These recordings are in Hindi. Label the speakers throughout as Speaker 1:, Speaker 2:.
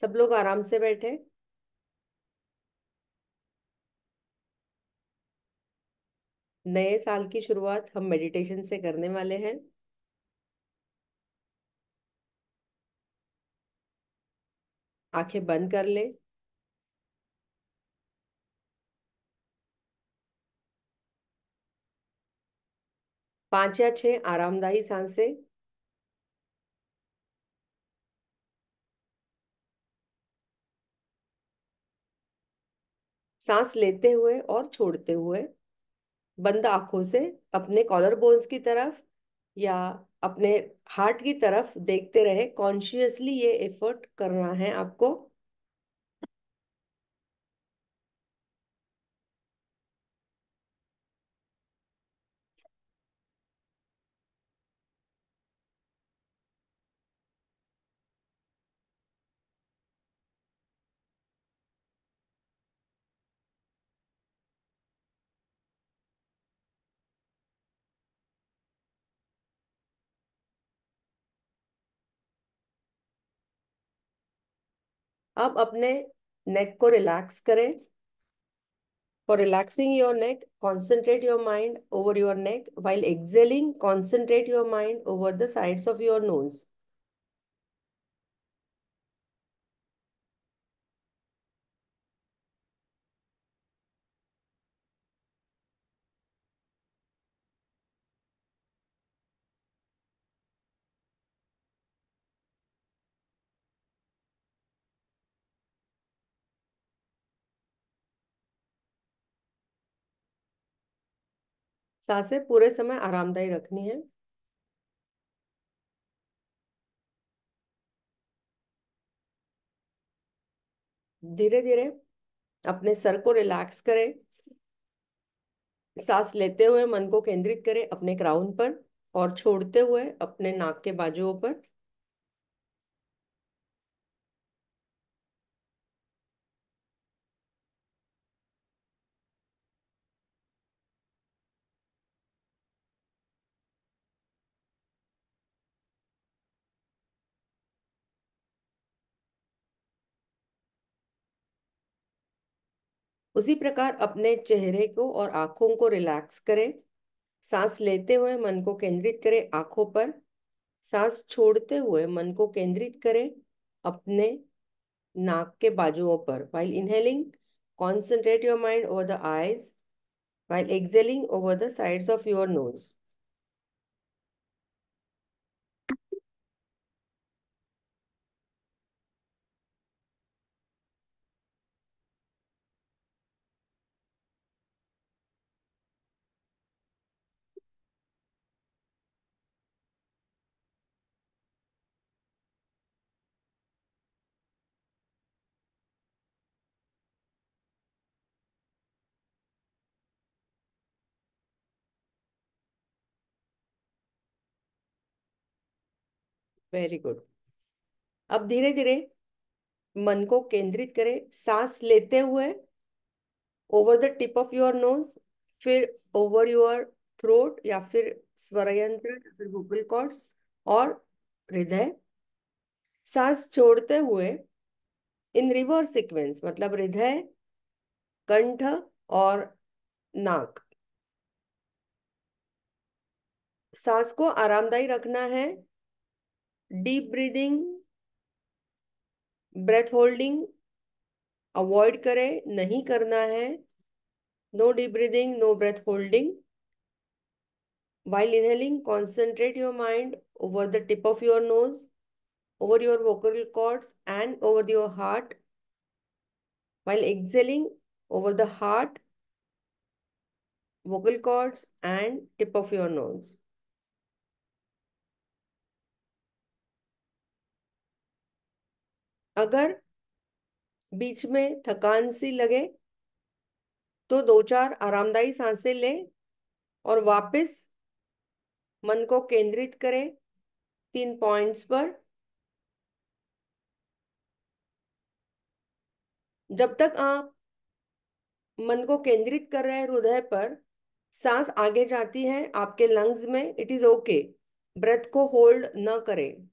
Speaker 1: सब लोग आराम से बैठे। नए साल की शुरुआत हम मेडिटेशन से करने वाले हैं। आंखें बंद कर ले। 5 या 6 आरामदायी सांसें। सांस लेते हुए और छोड़ते हुए बंद आंखों से अपने कॉलर बोन्स की तरफ या अपने हार्ट की तरफ देखते रहे। कॉन्शियसली ये एफर्ट करना है आपको। अब अपने नेक को रिलैक्स करें। For relaxing your neck, concentrate your mind over your neck. While exhaling, concentrate your mind over the sides of your nose. सांसें पूरे समय आरामदायी रखनी है। धीरे धीरे अपने सर को रिलैक्स करें। सांस लेते हुए मन को केंद्रित करें अपने क्राउन पर और छोड़ते हुए अपने नाक के बाजुओं पर। उसी प्रकार अपने चेहरे को और आंखों को रिलैक्स करें। सांस लेते हुए मन को केंद्रित करें आंखों पर। सांस छोड़ते हुए मन को केंद्रित करें अपने नाक के बाजुओं पर। While inhaling, concentrate your mind over the eyes. While exhaling, over the sides of your nose. Very good. अब धीरे धीरे मन को केंद्रित करें सांस लेते हुए over the tip of your nose, फिर ओवर योर थ्रोट या फिर स्वर यंत्र या फिर वोकल कॉर्ड्स और हृदय। सांस छोड़ते हुए इन रिवर्स सीक्वेंस, मतलब हृदय, कंठ और नाक। सांस को आरामदायी रखना है। Deep breathing, breath holding avoid करें, नहीं करना है। No deep breathing, no breath holding. While inhaling, concentrate your mind over the tip of your nose, over your vocal cords, and over your heart. While exhaling, over the heart, vocal cords, and tip of your nose. अगर बीच में थकान सी लगे तो 2-4 आरामदायी सांसें लें और वापस मन को केंद्रित करें 3 पॉइंट्स पर। जब तक आप मन को केंद्रित कर रहे हैं हृदय पर, सांस आगे जाती है आपके लंग्स में, इट इज ओके। ब्रेथ को होल्ड न करें।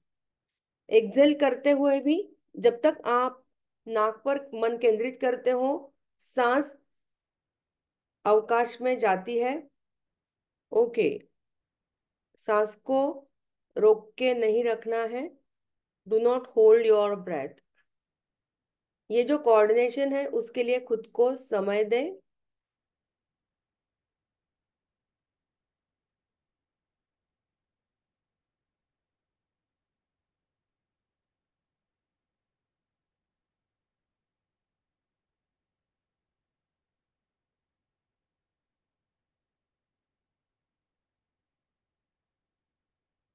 Speaker 1: एक्सेल करते हुए भी जब तक आप नाक पर मन केंद्रित करते हो, सांस अवकाश में जाती है। ओके। सांस को रोक के नहीं रखना है। Do not hold your breath. ये जो कोऑर्डिनेशन है उसके लिए खुद को समय दे।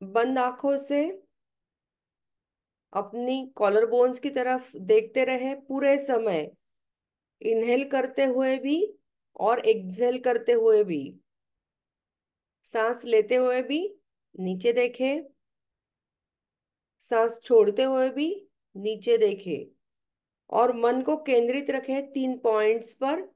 Speaker 1: बंद आंखों से अपनी कॉलर बोन्स की तरफ देखते रहे पूरे समय, इनहेल करते हुए भी और एक्सहेल करते हुए भी। सांस लेते हुए भी नीचे देखे, सांस छोड़ते हुए भी नीचे देखे, और मन को केंद्रित रखे 3 पॉइंट्स पर।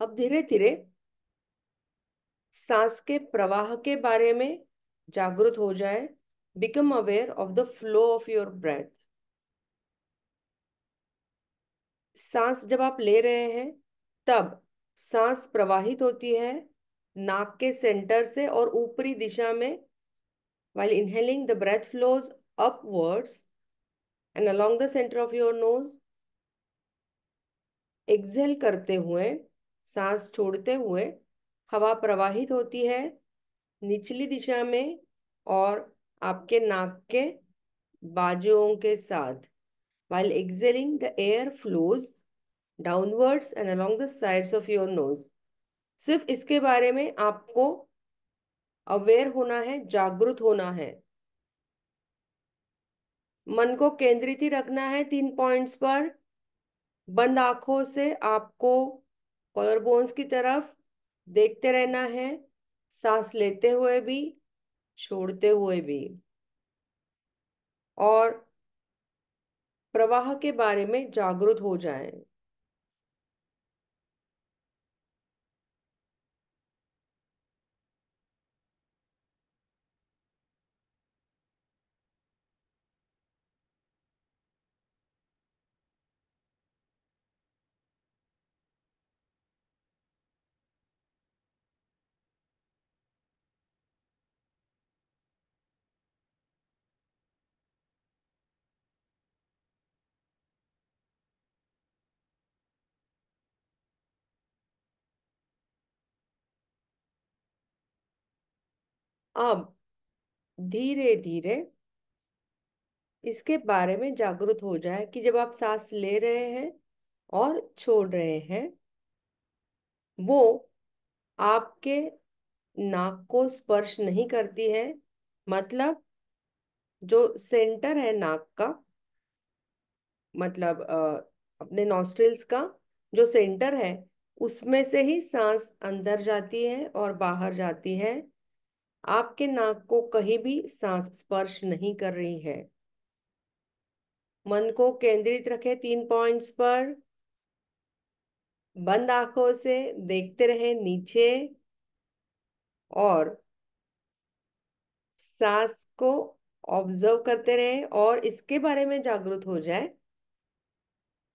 Speaker 1: अब धीरे धीरे सांस के प्रवाह के बारे में जागरूक हो जाए। Become aware of the flow of your breath. सांस जब आप ले रहे हैं तब सांस प्रवाहित होती है नाक के सेंटर से और ऊपरी दिशा में। while inhaling the breath flows upwards and along the center of your nose। Exhale करते हुए, सांस छोड़ते हुए, हवा प्रवाहित होती है निचली दिशा में और आपके नाक के बाजुओं के साथ। while exhaling the air flows downwards and along the sides of your nose। सिर्फ इसके बारे में आपको अवेयर होना है, जागरूक होना है। मन को केंद्रित ही रखना है 3 पॉइंट्स पर। बंद आंखों से आपको कॉलर बोन्स की तरफ देखते रहना है, सांस लेते हुए भी, छोड़ते हुए भी, और प्रवाह के बारे में जागरूक हो जाएं। अब धीरे धीरे इसके बारे में जागरूक हो जाए कि जब आप सांस ले रहे हैं और छोड़ रहे हैं, वो आपके नाक को स्पर्श नहीं करती है। मतलब जो सेंटर है नाक का, मतलब अपने नॉस्ट्रिल्स का जो सेंटर है, उसमें से ही सांस अंदर जाती है और बाहर जाती है। आपके नाक को कहीं भी सांस स्पर्श नहीं कर रही है। मन को केंद्रित रखें 3 पॉइंट्स पर। बंद आंखों से देखते रहे नीचे, और सांस को ऑब्जर्व करते रहे, और इसके बारे में जागरूक हो जाए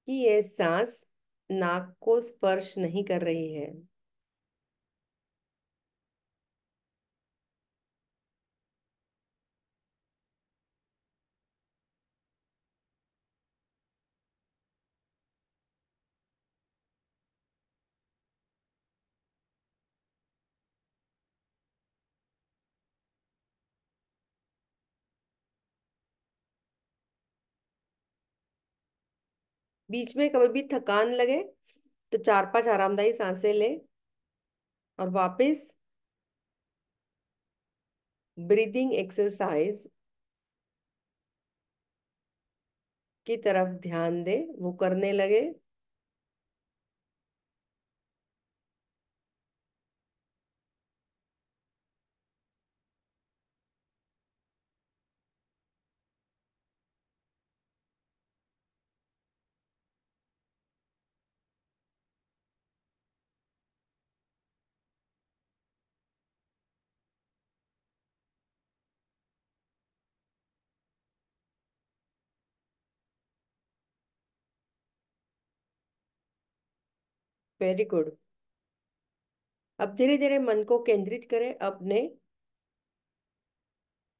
Speaker 1: कि ये सांस नाक को स्पर्श नहीं कर रही है। बीच में कभी भी थकान लगे तो 4-5 आरामदायी सांसें ले, और वापस ब्रीदिंग एक्सरसाइज की तरफ ध्यान दे, वो करने लगे। Very good. अब धीरे धीरे मन को केंद्रित करें अपने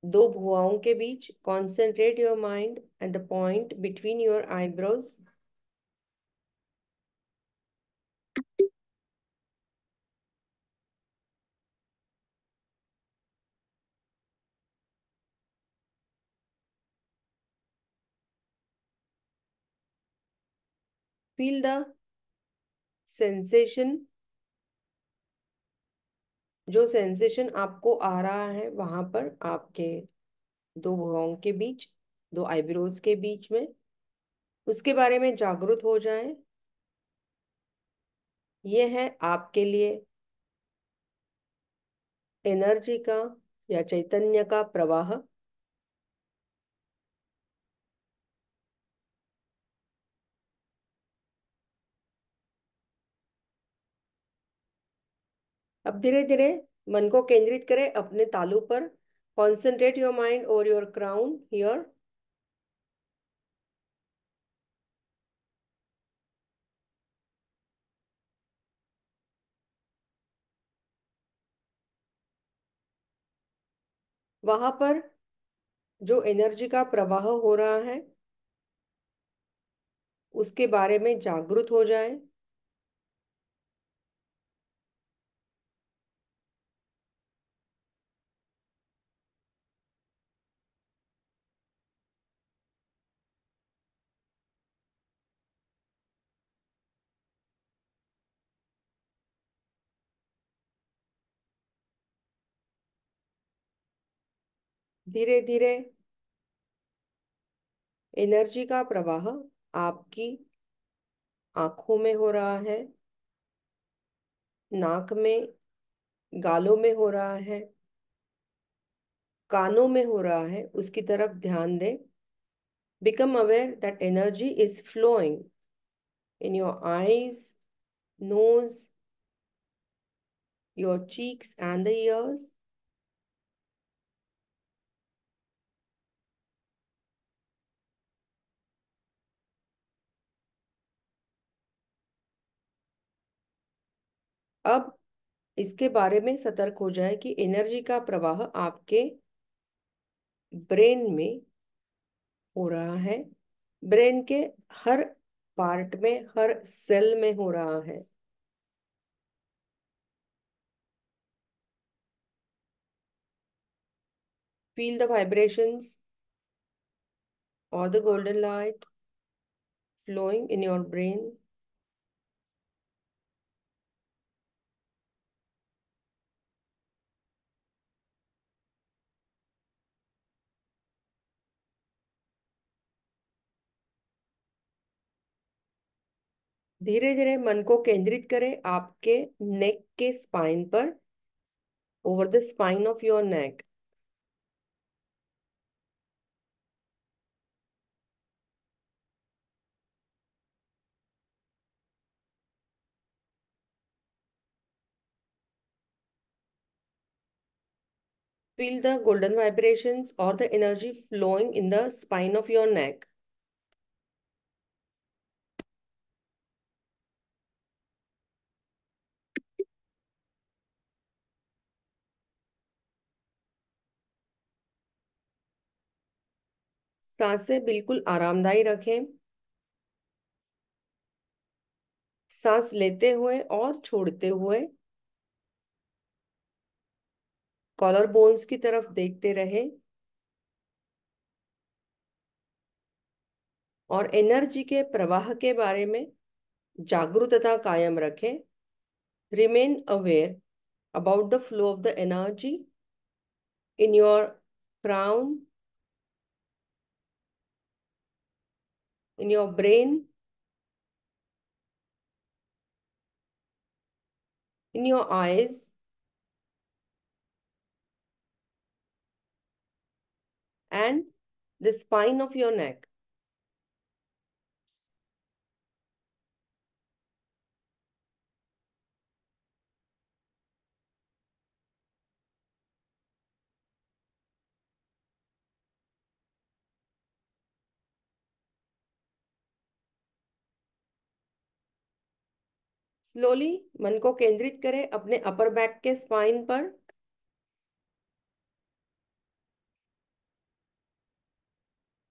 Speaker 1: दो भुजाओं के बीच। Concentrate your mind at the point between your eyebrows. Feel the sensation. जो सेंसेशन आपको आ रहा है वहां पर आपके दो भुजाओं के बीच, दो आईब्रोज के बीच में, उसके बारे में जागरूक हो जाएं। ये है आपके लिए एनर्जी का या चैतन्य का प्रवाह। अब धीरे धीरे मन को केंद्रित करें अपने तालू पर। कॉन्सेंट्रेट योर माइंड और योर क्राउन हियर। वहां पर जो एनर्जी का प्रवाह हो रहा है उसके बारे में जागरूक हो जाए। धीरे धीरे एनर्जी का प्रवाह आपकी आंखों में हो रहा है, नाक में, गालों में हो रहा है, कानों में हो रहा है, उसकी तरफ ध्यान दें। Become aware that energy is flowing in your eyes, nose, your cheeks and the ears. अब इसके बारे में सतर्क हो जाए कि एनर्जी का प्रवाह आपके ब्रेन में हो रहा है। ब्रेन के हर पार्ट में, हर सेल में हो रहा है। फील द वाइब्रेशंस और the golden light flowing in your brain. धीरे धीरे मन को केंद्रित करें आपके नेक के स्पाइन पर, over the spine of your neck. Feel the golden vibrations or the energy flowing in the spine of your neck. सांसें बिल्कुल आरामदायी रखें। सांस लेते हुए और छोड़ते हुए कॉलर बोन्स की तरफ देखते रहें और एनर्जी के प्रवाह के बारे में जागरूकता कायम रखें। Remain aware about the flow of the energy in your crown, in your brain, in your eyes, and the spine of your neck. Slowly मन को केंद्रित करें अपने अपर बैक के स्पाइन पर,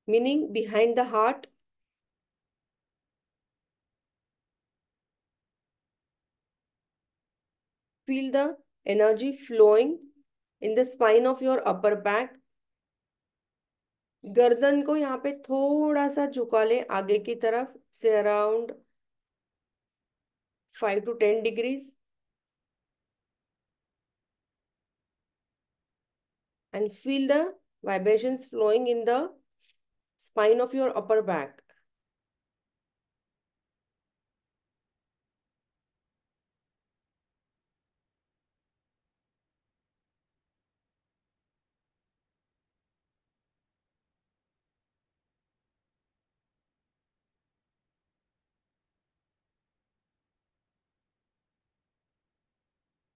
Speaker 1: meaning behind the heart. Feel the energy flowing in the spine of your upper back. गर्दन को यहाँ पे थोड़ा सा झुका ले आगे की तरफ से, around 5 to 10 degrees, and feel the vibrations flowing in the spine of your upper back.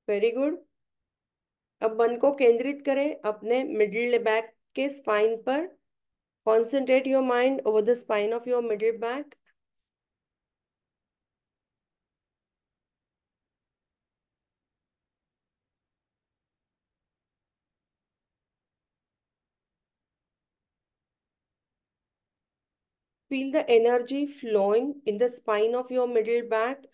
Speaker 1: Very good. अब मन को केंद्रित करें अपने मिडिल बैक के स्पाइन पर. Concentrate your mind over the spine of your middle back. Feel the energy flowing in the spine of your middle back.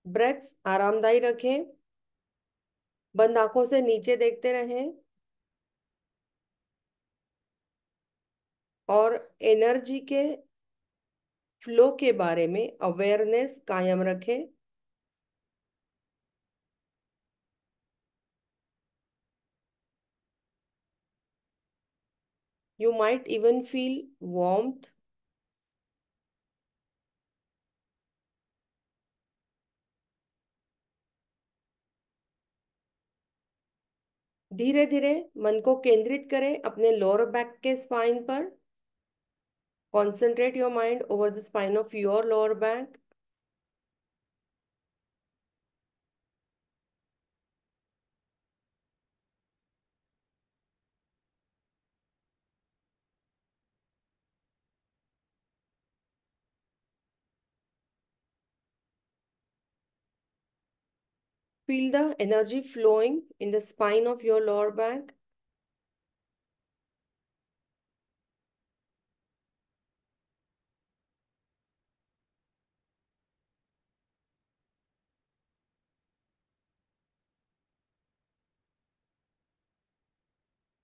Speaker 1: Breaths आरामदायी रखें. बंद आंखों से नीचे देखते रहें और एनर्जी के फ्लो के बारे में अवेयरनेस कायम रखें. You might even feel warmth. धीरे धीरे मन को केंद्रित करें अपने लोअर बैक के स्पाइन पर. Concentrate your mind over the spine of your lower back. Feel the energy flowing in the spine of your lower back.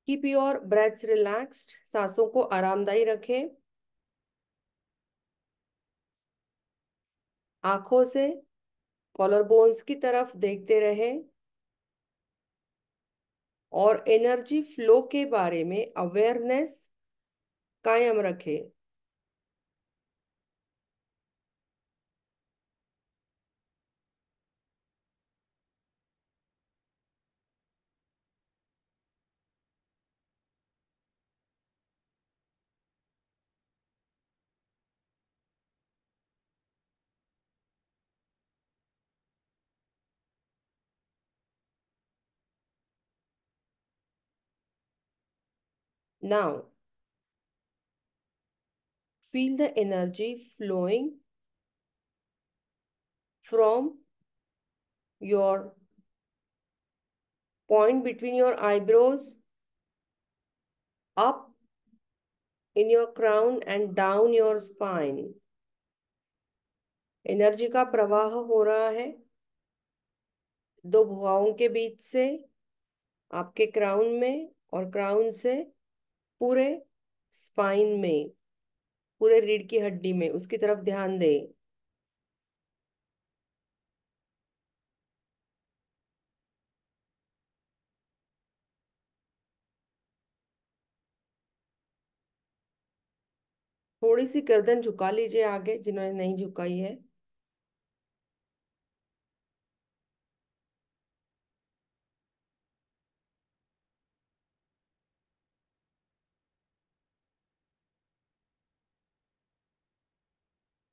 Speaker 1: Keep your breaths relaxed. सांसों को आरामदायी रखें. आंखों से कॉलर बोन्स की तरफ देखते रहें और एनर्जी फ्लो के बारे में अवेयरनेस कायम रखें. Now, feel the energy flowing from your point between your eyebrows up in your crown and down your spine. Energy का प्रवाह हो रहा है दो भुजाओं के बीच से आपके क्राउन में और क्राउन से पूरे स्पाइन में. पूरे रीढ़ की हड्डी में, उसकी तरफ ध्यान दे। थोड़ी सी गर्दन झुका लीजिए आगे, जिन्होंने नहीं झुकाई है।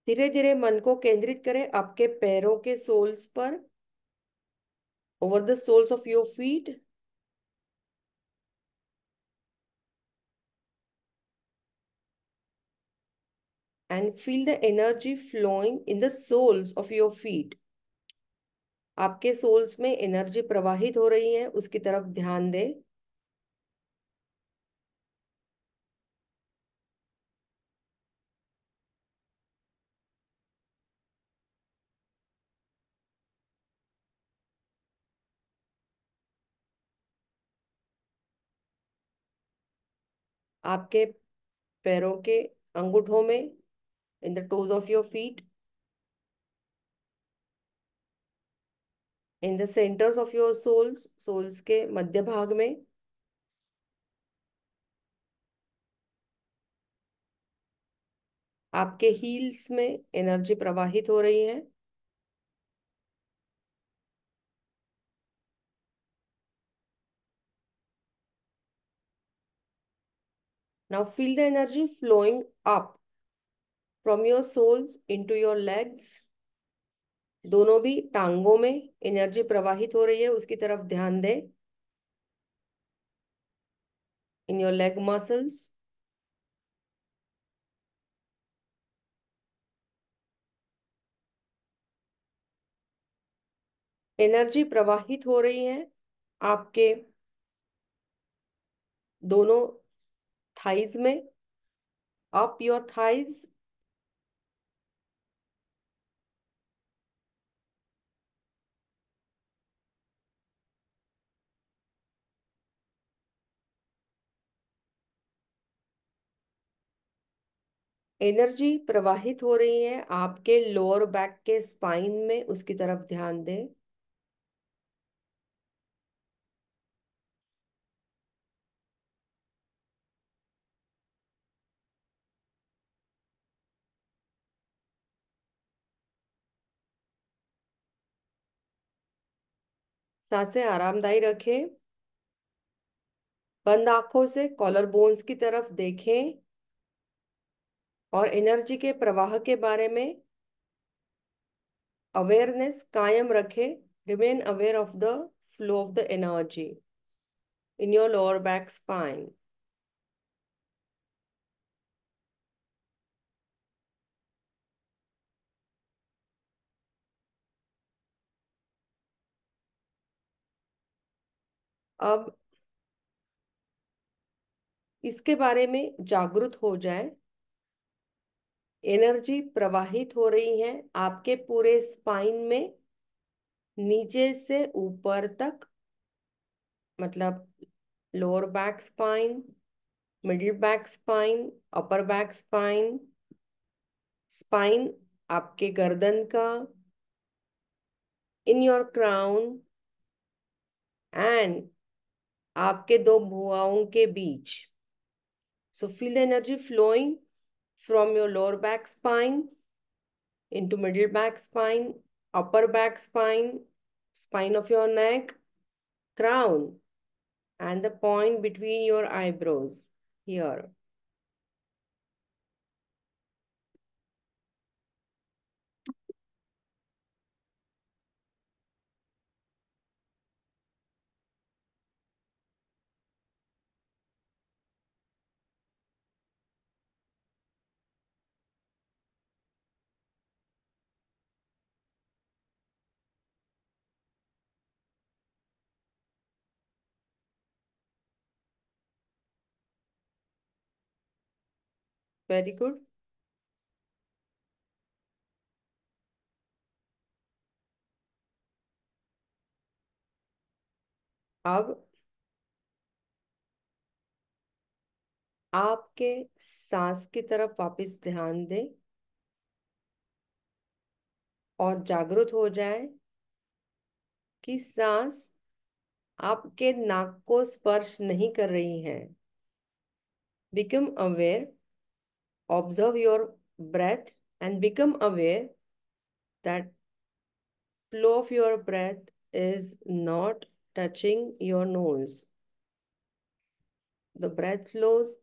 Speaker 1: धीरे धीरे मन को केंद्रित करें आपके पैरों के सोल्स पर, over the soles of your feet. And feel the energy flowing in the soles of your feet. आपके सोल्स में एनर्जी प्रवाहित हो रही है, उसकी तरफ ध्यान दें। आपके पैरों के अंगूठों में, in the toes of your feet, in the centres of your soles, soles के मध्य भाग में, आपके हील्स में एनर्जी प्रवाहित हो रही है। Now feel the energy flowing up from your soles into your legs. दोनों भी टांगों में एनर्जी प्रवाहित हो रही है, उसकी तरफ ध्यान दें। In your leg muscles. Energy प्रवाहित हो रही है आपके दोनों थाइज में, अप योर थाइज। एनर्जी प्रवाहित हो रही है आपके लोअर बैक के स्पाइन में, उसकी तरफ ध्यान दें। सांसें आरामदायी रखें। बंद आंखों से कॉलर बोन्स की तरफ देखें और एनर्जी के प्रवाह के बारे में अवेयरनेस कायम रखें। Remain aware of the flow of the energy in your lower back spine. अब इसके बारे में जागरूक हो जाए। एनर्जी प्रवाहित हो रही है आपके पूरे स्पाइन में, नीचे से ऊपर तक, मतलब lower back spine, middle back spine, upper back spine, spine आपके गर्दन का, इन योर क्राउन, एंड आपके दो भुआओं के बीच। So feel the energy flowing from your lower back spine into middle back spine, upper back spine, spine of your neck, crown, and the point between your eyebrows here. Very good. अब आपके सांस की तरफ वापस ध्यान दें और जागरूक हो जाए कि सांस आपके नाक को स्पर्श नहीं कर रही है। Become aware, observe your breath and become aware that flow of your breath is not touching your nose. The breath flows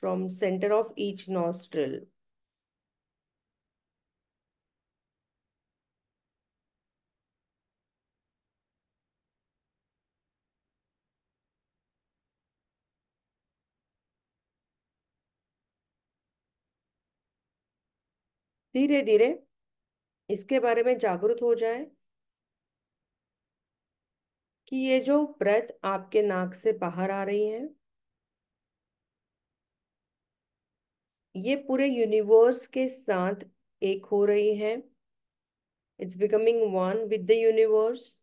Speaker 1: from center of each nostril. धीरे धीरे इसके बारे में जागरूक हो जाए कि ये जो ब्रेथ आपके नाक से बाहर आ रही है, ये पूरे यूनिवर्स के साथ एक हो रही है। It's becoming one with the universe.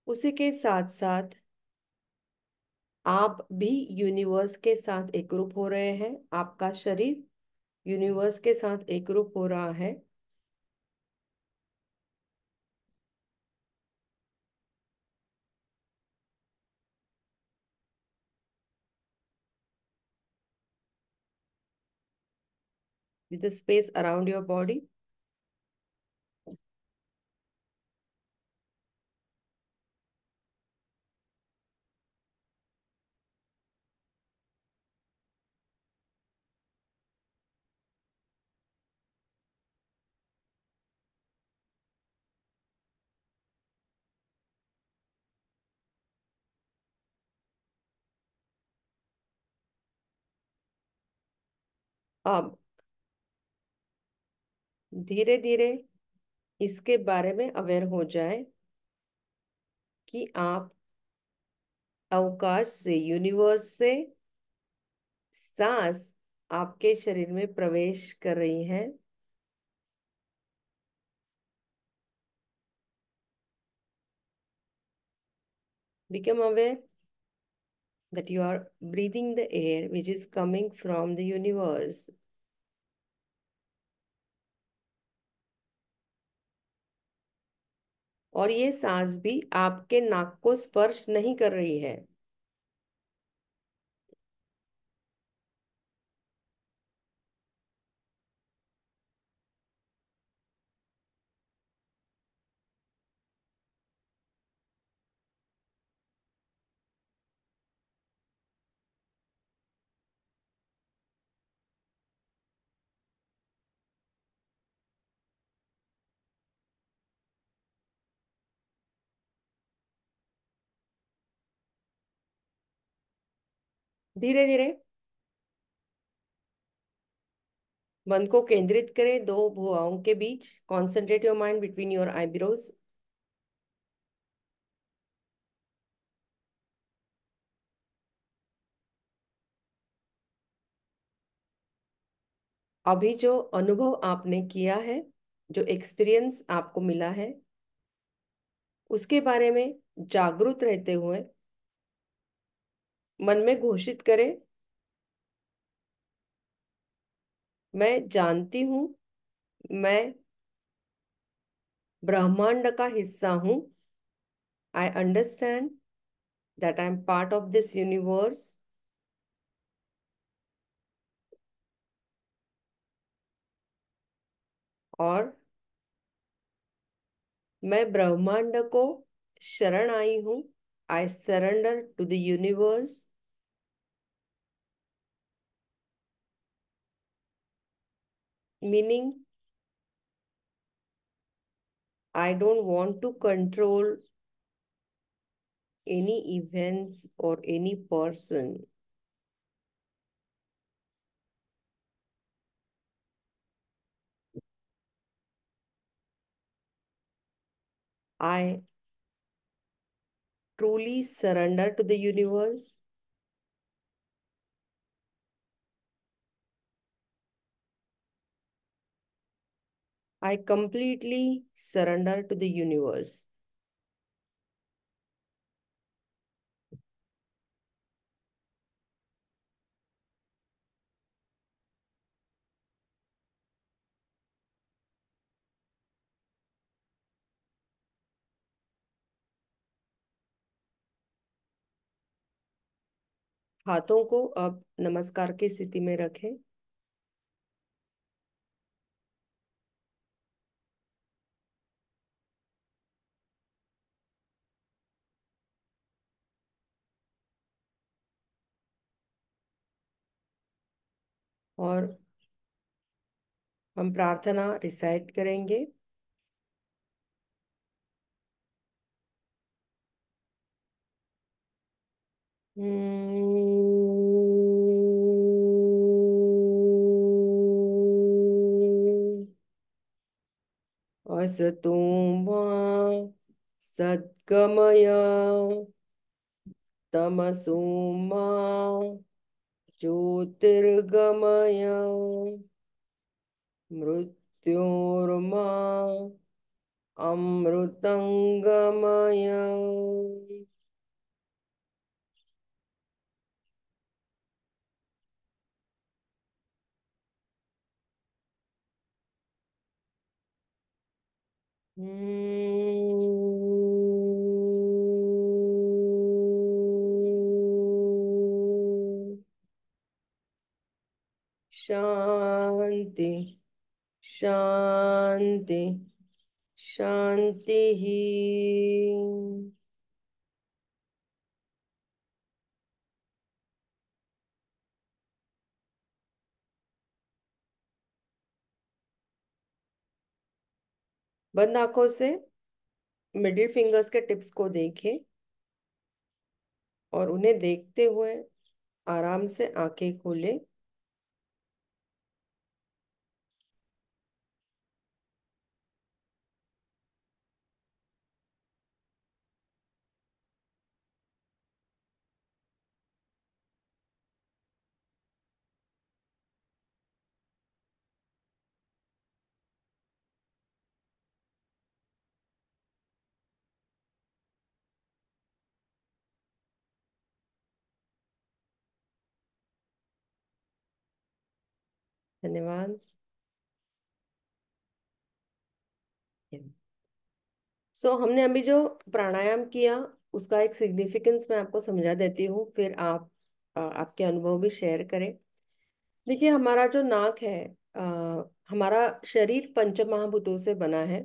Speaker 1: उसी के साथ साथ आप भी यूनिवर्स के साथ एकरूप हो रहे हैं। आपका शरीर यूनिवर्स के साथ एकरूप हो रहा है। With the space around your body. अब धीरे धीरे इसके बारे में अवेयर हो जाए कि आप अवकाश से, यूनिवर्स से सांस आपके शरीर में प्रवेश कर रही है। Become aware that you are breathing the air which is coming from the universe. और ये सांस भी आपके नाक को स्पर्श नहीं कर रही है। धीरे धीरे मन को केंद्रित करें दो भुजाओं के बीच। Concentrate your mind between your eyebrows. अभी जो अनुभव आपने किया है, जो एक्सपीरियंस आपको मिला है, उसके बारे में जागरूक रहते हुए मन में घोषित करें, मैं जानती हूँ, मैं ब्रह्मांड का हिस्सा हूँ। I understand that I am part of this universe. और मैं ब्रह्मांड को शरण आई हूँ। I surrender to the universe. Meaning I don't want to control any events or any person. I truly surrender to the universe. I completely surrender to the universe. हाथों को अब नमस्कार की स्थिति में रखें। और हम प्रार्थना रिसाइट करेंगे। असतो मा सद्गमय तमसो मा ज्योतिर्गमय मृत्योर्मा अमृतंगमय। शांति शांति शांति ही। बंद आंखों से मिडिल फिंगर्स के टिप्स को देखें और उन्हें देखते हुए आराम से आंखें खोलें। धन्यवाद। हमने अभी जो प्राणायाम किया उसका एक सिग्निफिकेंस मैं आपको समझा देती हूँ, फिर आप आपके अनुभव भी शेयर करें। देखिए, हमारा जो नाक है, हमारा शरीर पंच महाभूतों से बना है।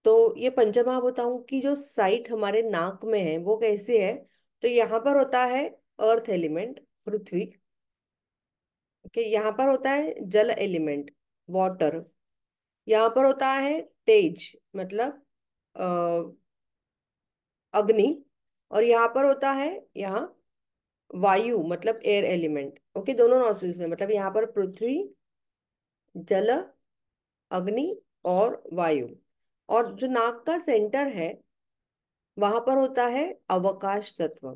Speaker 1: तो ये पंच महाभूतों की जो साइट हमारे नाक में है वो कैसी है? तो यहाँ पर होता है अर्थ एलिमेंट, पृथ्वी। ओके, यहाँ पर होता है जल एलिमेंट, वाटर। यहाँ पर होता है तेज, मतलब अग्नि। और यहाँ पर होता है, यहाँ वायु मतलब एयर एलिमेंट। ओके, दोनों नॉस्ट्रिल्स में, मतलब यहाँ पर पृथ्वी, जल, अग्नि और वायु। और जो नाक का सेंटर है वहां पर होता है अवकाश तत्व।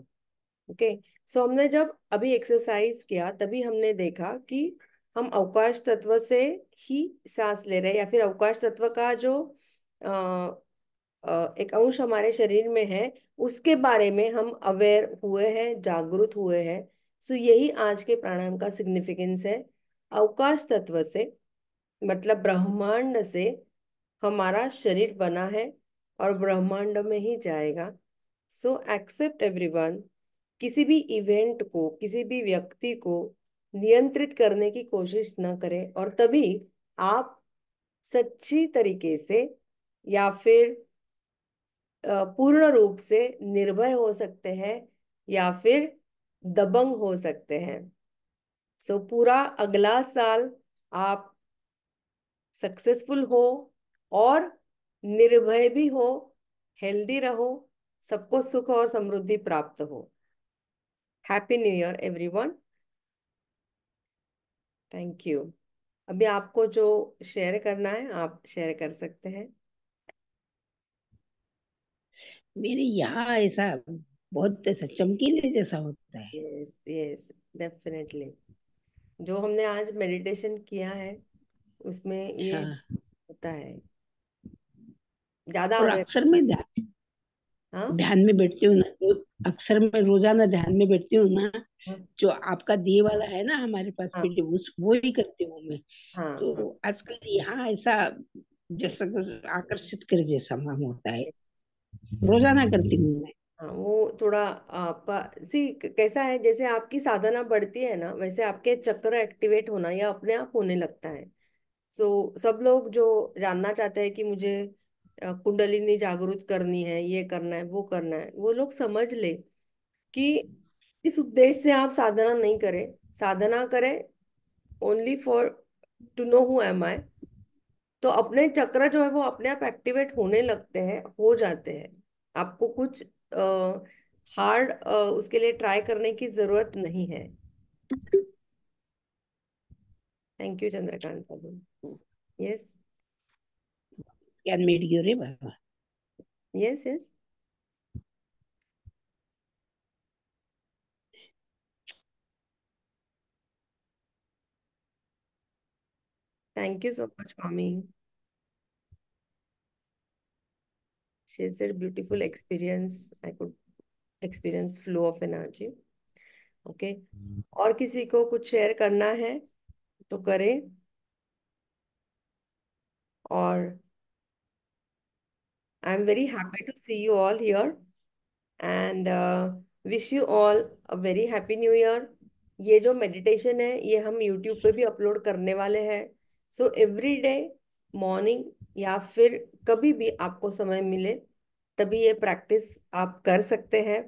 Speaker 1: ओके, हमने जब अभी एक्सरसाइज किया तभी हमने देखा कि हम अवकाश तत्व से ही सांस ले रहे हैं, या फिर अवकाश तत्व का जो एक अंश हमारे शरीर में है उसके बारे में हम अवेयर हुए हैं, जागरूक हुए हैं। यही आज के प्राणायाम का सिग्निफिकेंस है। अवकाश तत्व से मतलब ब्रह्मांड से हमारा शरीर बना है और ब्रह्मांड में ही जाएगा। Accept everyone. किसी भी इवेंट को, किसी भी व्यक्ति को नियंत्रित करने की कोशिश न करें, और तभी आप सच्ची तरीके से या फिर पूर्ण रूप से निर्भय हो सकते हैं, या फिर दबंग हो सकते हैं। पूरा अगला साल आप सक्सेसफुल हो और निर्भय भी हो, हेल्दी रहो, सबको सुख और समृद्धि प्राप्त हो। Happy new year everyone. Thank you. अभी आपको जो शेयर करना है आप शेयर कर सकते हैं।
Speaker 2: मेरे यहाँ ऐसा बहुत ऐसा चमकीले जैसा होता है।
Speaker 1: Yes yes, definitely. जो हमने आज मेडिटेशन किया है उसमें ये
Speaker 2: अच्छा।
Speaker 1: होता है, ज्यादा
Speaker 2: और
Speaker 1: अवेयर।
Speaker 2: अक्सर मैं
Speaker 1: हाँ
Speaker 2: ध्यान में बैठती हूँ ना, तो अक्सर मैं रोजाना ध्यान में बैठती हूँ ना,
Speaker 1: हाँ
Speaker 2: जो आपका दिए वाला है ना हमारे पास
Speaker 1: हाँ
Speaker 2: पीडी, उस वो ही करती हूँ मैं।
Speaker 1: हाँ हाँ।
Speaker 2: तो आजकल यहाँ ऐसा जैसा कुछ आकर्षित कर जैसा मालूम होता है, रोजाना करती हूँ मैं।
Speaker 1: हाँ वो थोड़ा आपका सी कैसा है, जैसे आपकी साधना बढ़ती है ना, वैसे आपके चक्र एक्टिवेट होना या अपने आप होने लगता है। सो सब लोग जो जानना चाहते हैं कि मुझे कुंडलिनी जागृत करनी है, ये करना है, वो करना है, वो लोग समझ ले कि इस उद्देश्य से आप साधना नहीं करें। साधना करें only for to know who am I. तो अपने चक्र जो है वो अपने आप एक्टिवेट होने लगते हैं, हो जाते हैं। आपको कुछ हार्ड उसके लिए ट्राई करने की जरूरत नहीं है। Thank you Chandrakant Babu. Yes
Speaker 2: can made you रे बाबा।
Speaker 1: Yes yes. Thank you so much mommy. she said beautiful experience, I could experience flow of energy. Okay, और किसी को कुछ शेयर करना है तो करें। और I am very happy to see you all here and wish you all a very happy new year. ये जो मेडिटेशन है ये हम यूट्यूब पे भी अपलोड करने वाले हैं। सो एवरी डे मॉर्निंग या फिर कभी भी आपको समय मिले तभी ये प्रैक्टिस आप कर सकते हैं।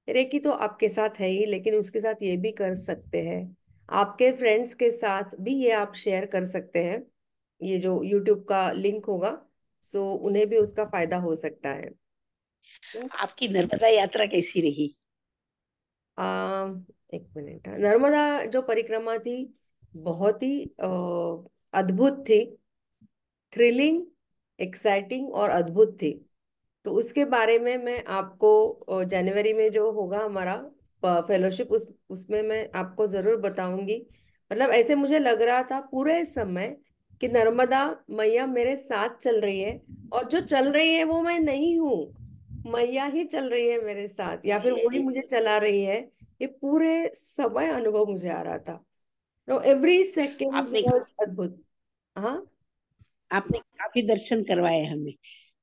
Speaker 1: रेकी तो आपके साथ है ही, लेकिन उसके साथ ये भी कर सकते हैं। आपके फ्रेंड्स के साथ भी ये आप शेयर कर सकते हैं। ये जो यूट्यूब का लिंक होगा, सो उन्हें भी उसका फायदा हो सकता है।
Speaker 2: आपकी नर्मदा यात्रा कैसी रही?
Speaker 1: आ, एक मिनट, नर्मदा जो परिक्रमा थी बहुत ही अद्भुत थी, थ्रिलिंग, एक्साइटिंग और अद्भुत थी। तो उसके बारे में मैं आपको जनवरी में जो होगा हमारा फेलोशिप, उसमें मैं आपको जरूर बताऊंगी। मतलब ऐसे मुझे लग रहा था पूरे समय कि नर्मदा मैया मेरे साथ चल रही है, और जो चल रही है वो मैं नहीं हूँ, मैया ही चल रही है मेरे साथ, या फिर वही मुझे चला रही है। ये पूरे समय अनुभव मुझे आ रहा था। नो एवरी सेकेंड
Speaker 2: आपने
Speaker 1: वाज अद्भुत। हाँ
Speaker 2: आपने काफी दर्शन करवाए हमें,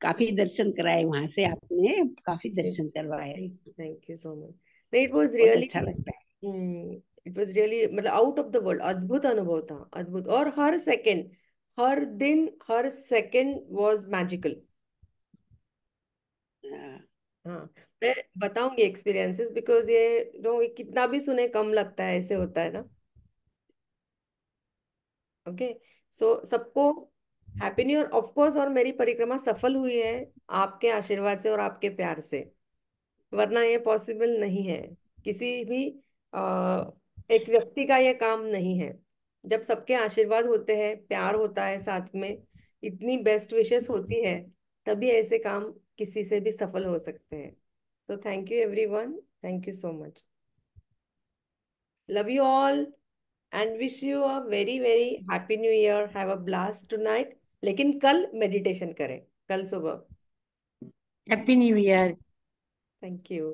Speaker 2: काफी दर्शन कराए वहां से आपने, काफी दर्शन करवाए।
Speaker 1: Thank you so much. नहीं, इट वाज
Speaker 2: बहुत
Speaker 1: रियली,
Speaker 2: अच्छा लगता है।
Speaker 1: इट वाज रियली मतलब आउट ऑफ द वर्ल्ड अद्भुत अनुभव था, अद्भुत। और हर सेकंड, हर दिन, हर सेकंड वाज मैजिकल।
Speaker 2: हाँ,
Speaker 1: हाँ, मैं बताऊंगी एक्सपीरियंसेस, बिकॉज ये जो कितना भी सुने कम लगता है, ऐसे होता है ना। ओके, सो सबको happy new year of course. और मेरी परिक्रमा सफल हुई है आपके आशीर्वाद से और आपके प्यार से, वरना ये पॉसिबल नहीं है। किसी भी एक व्यक्ति का ये काम नहीं है। जब सबके आशीर्वाद होते हैं, प्यार होता है साथ में, इतनी बेस्ट विशेस होती है, तभी ऐसे काम किसी से भी सफल हो सकते हैं। So thank you everyone, thank you so much, love you all and wish you a very very happy new year, have a blast tonight. लेकिन कल मेडिटेशन करें, कल सुबह।
Speaker 2: Happy new year.
Speaker 1: Thank you.